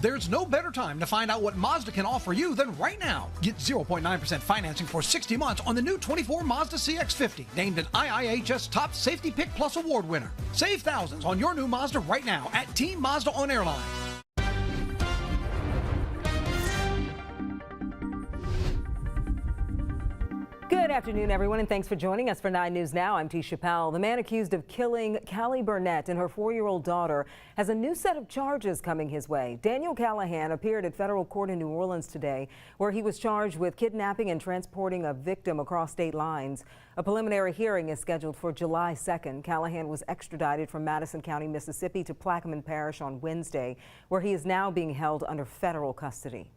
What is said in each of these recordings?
There's no better time to find out what Mazda can offer you than right now. Get 0.9% financing for 60 months on the new 24 Mazda CX-50, named an IIHS Top Safety Pick Plus award winner. Save thousands on your new Mazda right now at Team Mazda on Airline. Good afternoon, everyone, and thanks for joining us for 9 News Now. I'm Tisha Powell. The man accused of killing Callie Burnett and her 4-year-old daughter has a new set of charges coming his way. Daniel Callahan appeared at federal court in New Orleans today, where he was charged with kidnapping and transporting a victim across state lines. A preliminary hearing is scheduled for July 2nd. Callahan was extradited from Madison County, Mississippi to Plaquemine Parish on Wednesday, where he is now being held under federal custody.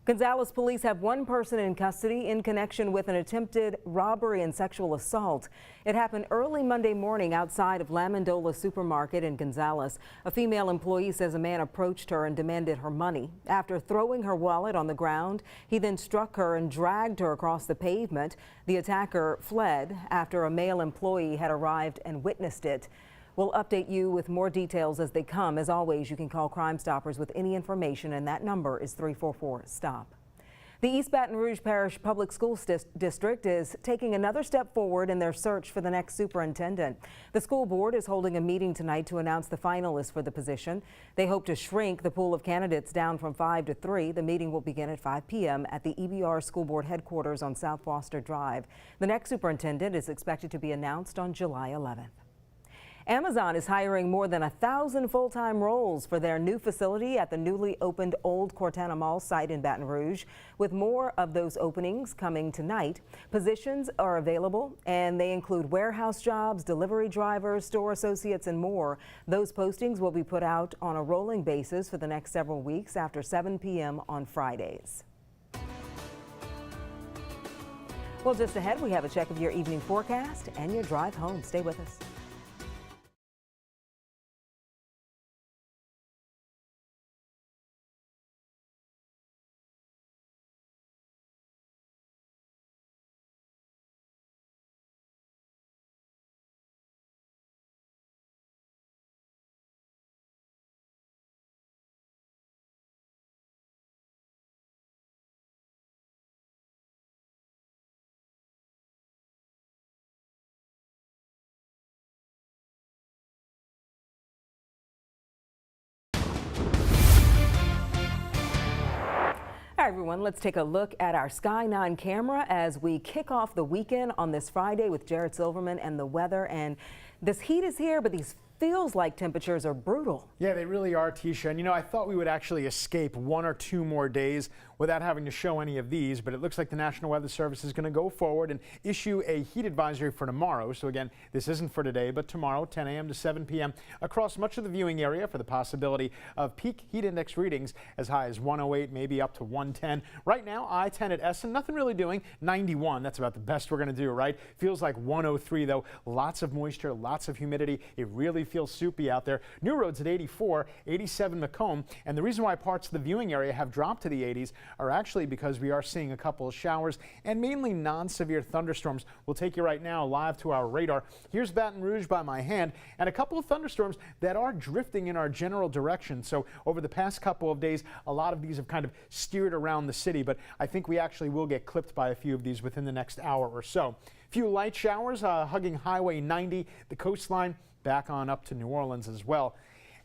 Gonzales police have one person in custody in connection with an attempted robbery and sexual assault. It happened early Monday morning outside of La Mandola supermarket in Gonzales. A female employee says a man approached her and demanded her money. After throwing her wallet on the ground, he then struck her and dragged her across the pavement. The attacker fled after a male employee had arrived and witnessed it. We'll update you with more details as they come. As always, you can call Crime Stoppers with any information, and that number is 344-STOP. The East Baton Rouge Parish Public Schools District is taking another step forward in their search for the next superintendent. The school board is holding a meeting tonight to announce the finalists for the position. They hope to shrink the pool of candidates down from 5 to 3. The meeting will begin at 5 p.m. at the EBR School Board headquarters on South Foster Drive. The next superintendent is expected to be announced on July 11th. Amazon is hiring more than 1,000 full-time roles for their new facility at the newly opened Old Cortana Mall site in Baton Rouge, with more of those openings coming tonight. Positions are available, and they include warehouse jobs, delivery drivers, store associates, and more. Those postings will be put out on a rolling basis for the next several weeks after 7 p.m. on Fridays. Well, just ahead, we have a check of your evening forecast and your drive home. Stay with us. Hi everyone, let's take a look at our Sky 9 camera as we kick off the weekend on this Friday with Jared Silverman and the weather. And this heat is here, but these feels like temperatures are brutal. Yeah, they really are, Tisha. And you know, I thought we would actually escape 1 or 2 more days without having to show any of these, but it looks like the National Weather Service is going to go forward and issue a heat advisory for tomorrow. So again, this isn't for today, but tomorrow, 10 a.m. to 7 p.m. across much of the viewing area for the possibility of peak heat index readings as high as 108, maybe up to 110. Right now, I-10 at Essen, nothing really doing. 91, that's about the best we're going to do, right? Feels like 103 though. Lots of moisture, lots of humidity. It really feels soupy out there. New Roads at 84, 87 Macomb, and the reason why parts of the viewing area have dropped to the 80s are actually because we are seeing a couple of showers and mainly non-severe thunderstorms. We'll take you right now live to our radar. Here's Baton Rouge by my hand, and a couple of thunderstorms that are drifting in our general direction. So over the past couple of days, a lot of these have kind of steered around the city, but I think we actually will get clipped by a few of these within the next hour or so. Few light showers hugging Highway 90, the coastline, back on up to New Orleans as well.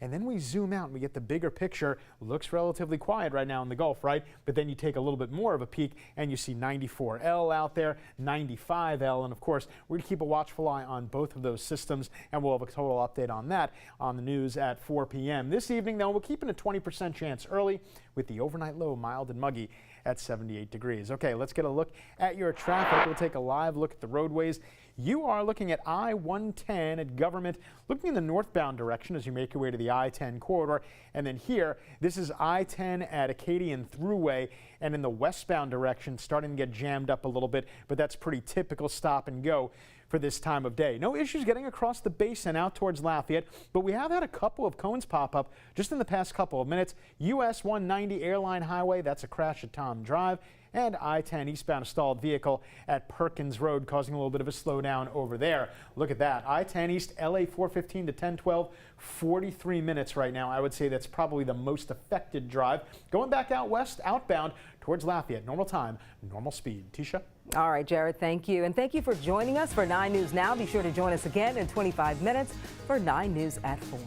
And then we zoom out and we get the bigger picture. Looks relatively quiet right now in the Gulf, right? But then you take a little bit more of a peek and you see 94L out there, 95L, and of course we're going to keep a watchful eye on both of those systems, and we'll have a total update on that on the news at 4 p.m. This evening, though, we're keeping a 20% chance early with the overnight low mild and muggy at 78 degrees. Okay, let's get a look at your traffic. We'll take a live look at the roadways. You are looking at I-110 at Government, looking in the northbound direction as you make your way to the I-10 corridor. And then here, this is I-10 at Acadian Thruway, and in the westbound direction, starting to get jammed up a little bit, but that's pretty typical stop and go for this time of day. No issues getting across the basin out towards Lafayette, but we have had a couple of cones pop up just in the past couple of minutes. US 190 Airline Highway, that's a crash at Tom Drive. and I-10 eastbound, a stalled vehicle at Perkins Road causing a little bit of a slowdown over there. Look at that. I-10 east, LA 415 to 1012, 43 minutes right now. I would say that's probably the most affected drive. Going back out west, outbound towards Lafayette. Normal time, normal speed. Tisha? All right, Jared, thank you. And thank you for joining us for 9 News Now. Be sure to join us again in 25 minutes for 9 News at 4.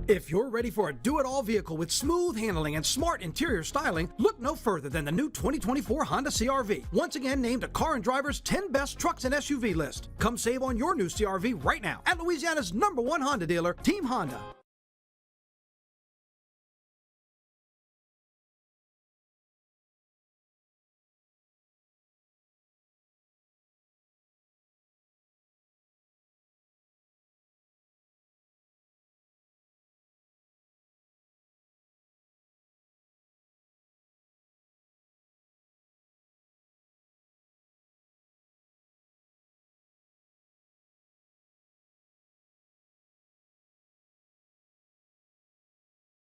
If you're ready for a do-it-all vehicle with smooth handling and smart interior styling, look no further than the new 2024 Honda CR-V. Once again named a Car and Driver's 10 Best Trucks and SUV list. Come save on your new CR-V right now at Louisiana's #1 Honda dealer, Team Honda.